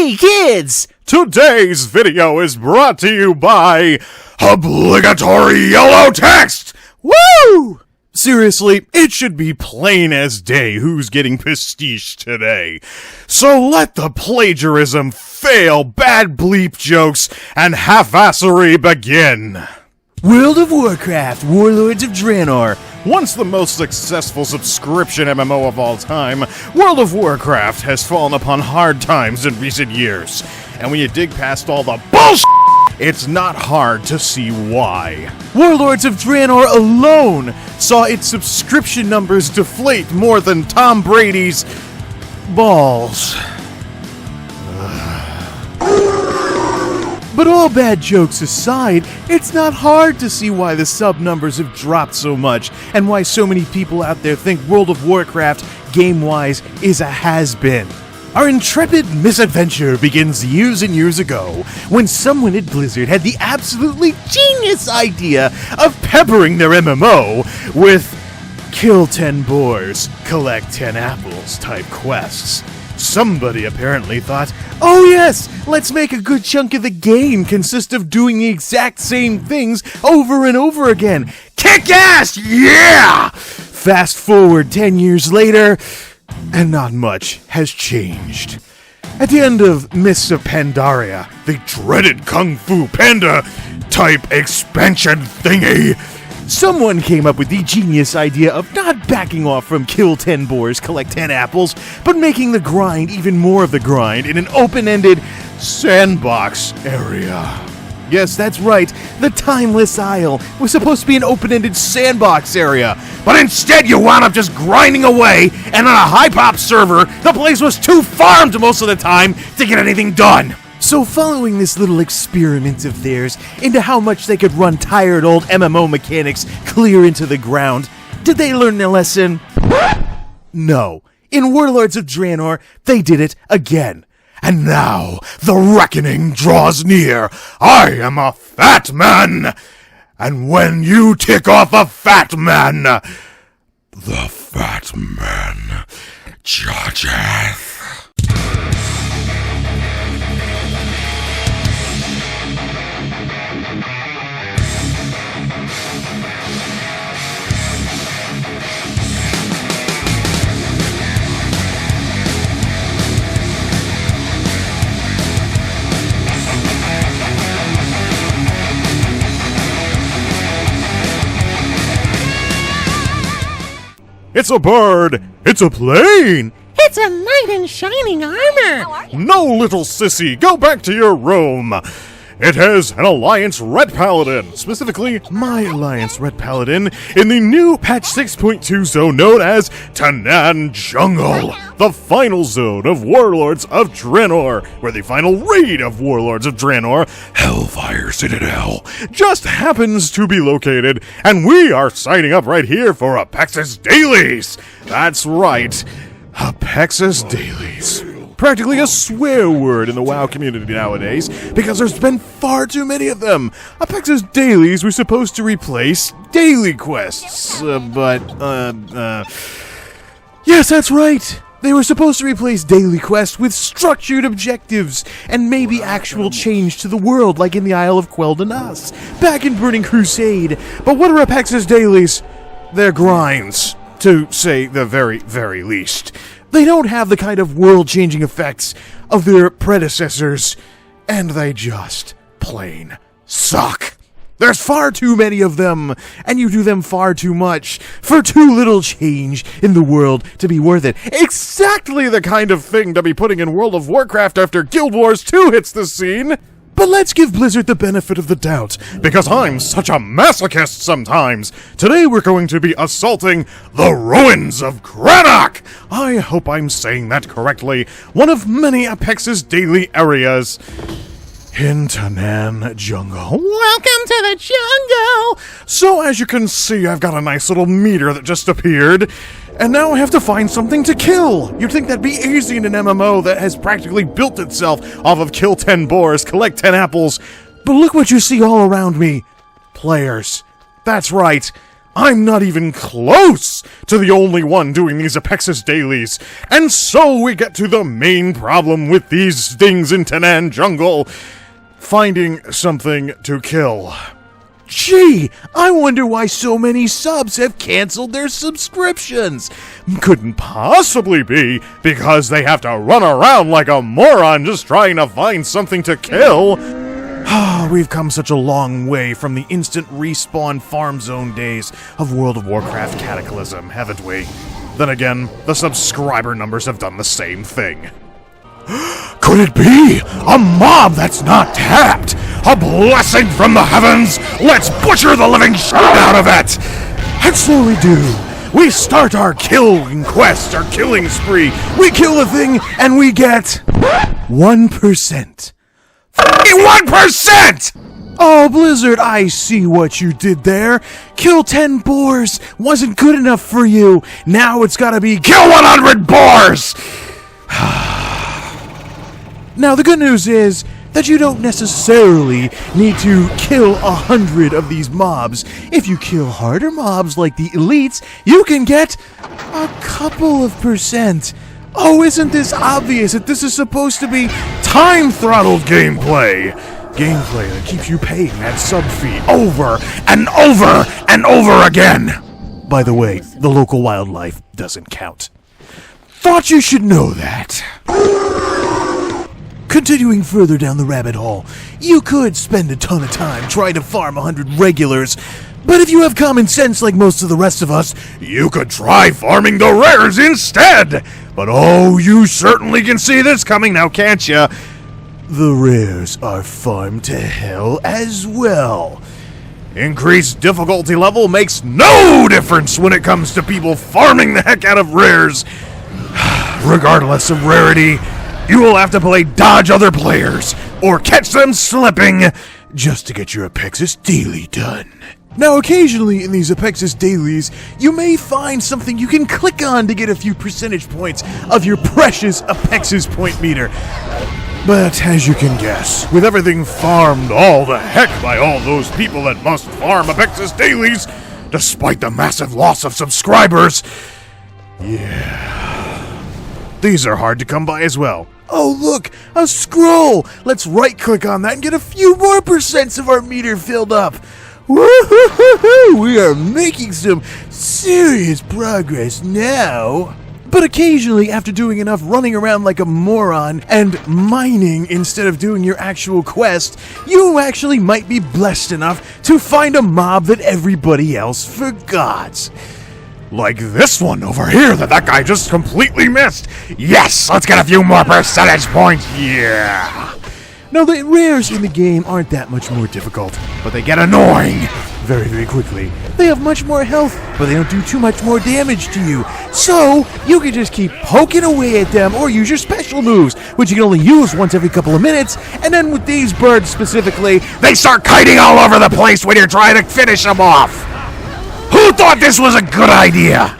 Hey kids! Today's video is brought to you by obligatory yellow text! Woo! Seriously, it should be plain as day who's getting pastiche today. So let the plagiarism, fail, bad bleep jokes, and half-assery begin. World of Warcraft, Warlords of Draenor. Once the most successful subscription MMO of all time, World of Warcraft has fallen upon hard times in recent years. And when you dig past all the bullshit, it's not hard to see why. Warlords of Draenor alone saw its subscription numbers deflate more than Tom Brady's balls. But all bad jokes aside, it's not hard to see why the sub numbers have dropped so much, and why so many people out there think World of Warcraft, game-wise, is a has-been. Our intrepid misadventure begins years and years ago, when someone at Blizzard had the absolutely genius idea of peppering their MMO with kill 10 boars, collect 10 apples type quests. Somebody apparently thought, oh yes, let's make a good chunk of the game consist of doing the exact same things over and over again. Kick ass, yeah! Fast forward 10 years later, and not much has changed. At the end of Mists of Pandaria, the dreaded Kung Fu Panda type expansion thingy, someone came up with the genius idea of not backing off from kill 10 boars, collect 10 apples, but making the grind even more of the grind in an open-ended sandbox area. Yes, that's right, the Timeless Isle was supposed to be an open-ended sandbox area, but instead you wound up just grinding away, and on a high-pop server, the place was too farmed most of the time to get anything done. So following this little experiment of theirs into how much they could run tired old MMO mechanics clear into the ground, did they learn their lesson? No. In Warlords of Draenor, they did it again. And now, the reckoning draws near. I am a fat man. And when you tick off a fat man, the fat man judgeth. It's a bird! It's a plane! It's a knight in shining armor! How are you? No, little sissy, go back to your room! It has an Alliance Red Paladin, specifically my Alliance Red Paladin, in the new patch 6.2 zone known as Tanaan Jungle, the final zone of Warlords of Draenor, where the final raid of Warlords of Draenor, Hellfire Citadel, just happens to be located, and we are signing up right here for Apexis Dailies! That's right, Apexis Dailies. Practically a swear word in the WoW community nowadays, because there's been far too many of them. Apexis Dailies were supposed to replace daily quests, yes, that's right. They were supposed to replace daily quests with structured objectives, and maybe actual change to the world, like in the Isle of Quel'Danas, back in Burning Crusade. But what are Apexis Dailies? They're grinds, to say the very, very least. They don't have the kind of world-changing effects of their predecessors, and they just plain suck. There's far too many of them, and you do them far too much, for too little change in the world to be worth it. Exactly the kind of thing to be putting in World of Warcraft after Guild Wars 2 hits the scene. But let's give Blizzard the benefit of the doubt, because I'm such a masochist sometimes. Today we're going to be assaulting the ruins of Cranach. I hope I'm saying that correctly. One of many Apexis Daily areas in Tanaan Jungle. Welcome to the jungle! So as you can see, I've got a nice little meter that just appeared, and now I have to find something to kill. You'd think that'd be easy in an MMO that has practically built itself off of kill 10 boars, collect 10 apples. But look what you see all around me. Players. That's right. I'm not even close to the only one doing these Apexis dailies. And so we get to the main problem with these things in Tanaan jungle. Finding something to kill. Gee, I wonder why so many subs have canceled their subscriptions. Couldn't possibly be because they have to run around like a moron just trying to find something to kill. We've come such a long way from the instant respawn farm zone days of World of Warcraft Cataclysm, haven't we? Then again, the subscriber numbers have done the same thing. Could it be a mob that's not tapped? A blessing from the heavens? Let's butcher the living shit out of it! And so we do. We start our killing quest, our killing spree. We kill the thing and we get 1%. 1%! Oh, Blizzard, I see what you did there. Kill 10 boars wasn't good enough for you. Now it's gotta be kill 100 boars! Now, the good news is that you don't necessarily need to kill 100 of these mobs. If you kill harder mobs like the elites, you can get a couple of percent. Oh, isn't this obvious that this is supposed to be time-throttled gameplay? Gameplay that keeps you paying that sub fee over and over and over again. By the way, the local wildlife doesn't count. Thought you should know that. Continuing further down the rabbit hole, you could spend a ton of time trying to farm 100 regulars, but if you have common sense like most of the rest of us, you could try farming the rares instead! But oh, you certainly can see this coming now, can't ya? The rares are farmed to hell as well. Increased difficulty level makes no difference when it comes to people farming the heck out of rares. Regardless of rarity, you will have to play dodge other players, or catch them slipping, just to get your Apexis daily done. Now, occasionally in these Apexis dailies, you may find something you can click on to get a few percentage points of your precious Apexis point meter. But as you can guess, with everything farmed all the heck by all those people that must farm Apexis dailies, despite the massive loss of subscribers, these are hard to come by as well. Oh look, a scroll! Let's right-click on that and get a few more percents of our meter filled up. Woo-hoo-hoo-hoo! We are making some serious progress now. But occasionally, after doing enough running around like a moron and mining instead of doing your actual quest, you actually might be blessed enough to find a mob that everybody else forgot. Like this one over here that guy just completely missed. Yes, let's get a few more percentage points. Yeah. Now, the rares in the game aren't that much more difficult, but they get annoying very, very quickly. They have much more health, but they don't do too much more damage to you. So, you can just keep poking away at them or use your special moves, which you can only use once every couple of minutes. And then with these birds specifically, they start kiting all over the place when you're trying to finish them off. Who thought this was a good idea?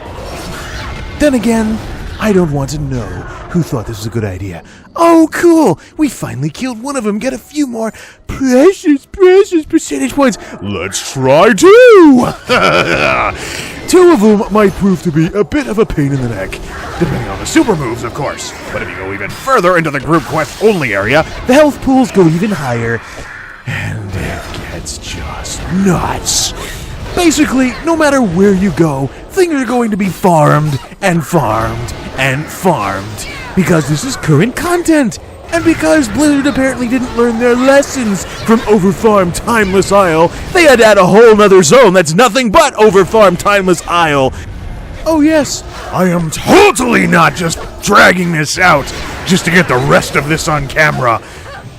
Then again, I don't want to know who thought this was a good idea. Oh, cool! We finally killed one of them. Get a few more precious percentage points. Let's try two! Two of them might prove to be a bit of a pain in the neck, depending on the super moves, of course. But if you go even further into the group quest only area, the health pools go even higher, and it gets just nuts. Basically, no matter where you go, things are going to be farmed and farmed and farmed, because this is current content, and because Blizzard apparently didn't learn their lessons from Overfarmed Timeless Isle, they had to add a whole nother zone that's nothing but Overfarmed Timeless Isle. Oh yes, I am totally not just dragging this out just to get the rest of this on camera.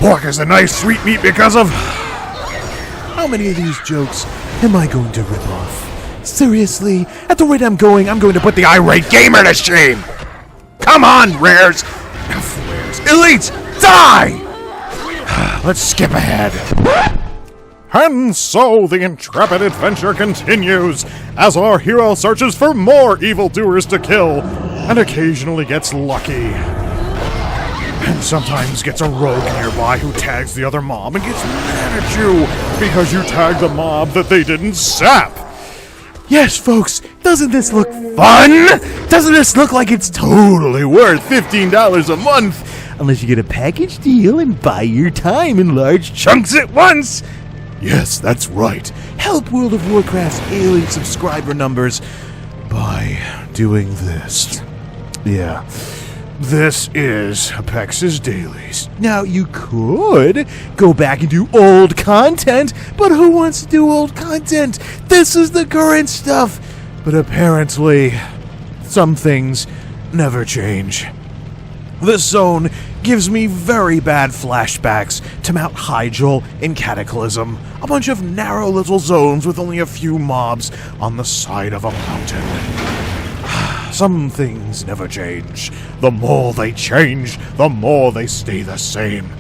Pork is a nice sweet meat because of... How many of these jokes am I going to rip off? Seriously, at the rate I'm going to put the irate gamer to shame! Come on, rares! Elites, die! Let's skip ahead. And so the intrepid adventure continues as our hero searches for more evildoers to kill and occasionally gets lucky. And sometimes gets a rogue nearby who tags the other mob and gets mad at you because you tagged the mob that they didn't sap. Yes, folks, doesn't this look fun? Doesn't this look like it's totally worth $15 a month? Unless you get a package deal and buy your time in large chunks at once. Yes, that's right. Help World of Warcraft's ailing subscriber numbers by doing this. Yeah. This is Apex's Dailies. Now, you could go back and do old content, but who wants to do old content? This is the current stuff. But apparently, some things never change. This zone gives me very bad flashbacks to Mount Hyjal in Cataclysm, a bunch of narrow little zones with only a few mobs on the side of a mountain. Some things never change. The more they change, the more they stay the same.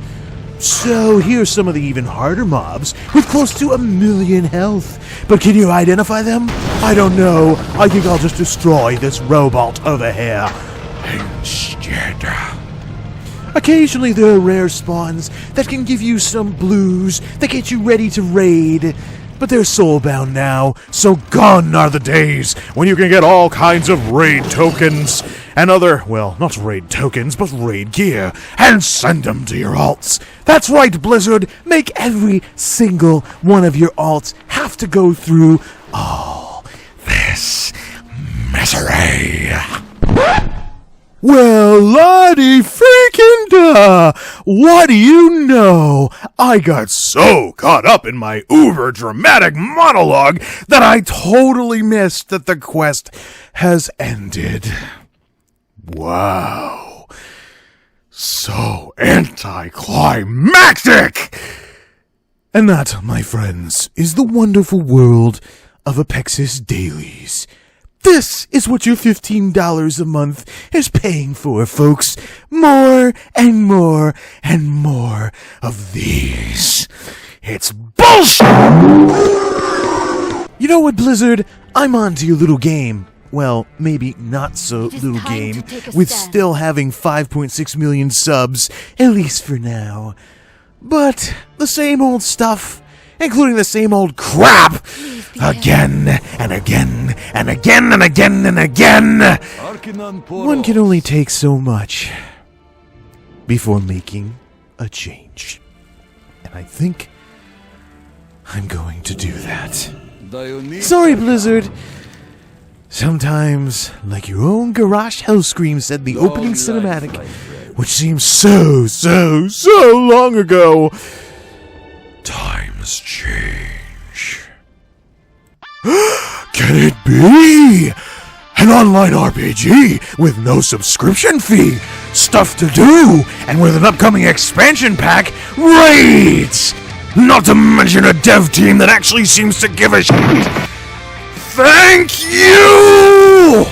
So here's some of the even harder mobs with close to 1 million health. But can you identify them? I don't know. I think I'll just destroy this robot over here instead. Occasionally there are rare spawns that can give you some blues that get you ready to raid. But they're soulbound now, so gone are the days when you can get all kinds of raid tokens and other, well, not raid tokens, but raid gear, and send them to your alts. That's right, Blizzard, make every single one of your alts have to go through all this misery. Well, Lottie freaking duh! What do you know? I got so caught up in my uber dramatic monologue that I totally missed that the quest has ended. Wow. So anticlimactic! And that, my friends, is the wonderful world of Apex's Dailies. This is what your $15 a month is paying for, folks. More and more and more of these. It's bullshit! You know what, Blizzard? I'm on to your little game. Well, maybe not so little game, with still having 5.6 million subs, at least for now. But the same old stuff, including the same old crap, again and again and again and again and again. One can only take so much before making a change. And I think I'm going to do that. Sorry, Blizzard. Sometimes, like your own Garage Hellscream said the opening cinematic, which seems so long ago, times change. Can it be? An online RPG with no subscription fee, stuff to do, and with an upcoming expansion pack, raids! Not to mention a dev team that actually seems to give a shit. Thank you!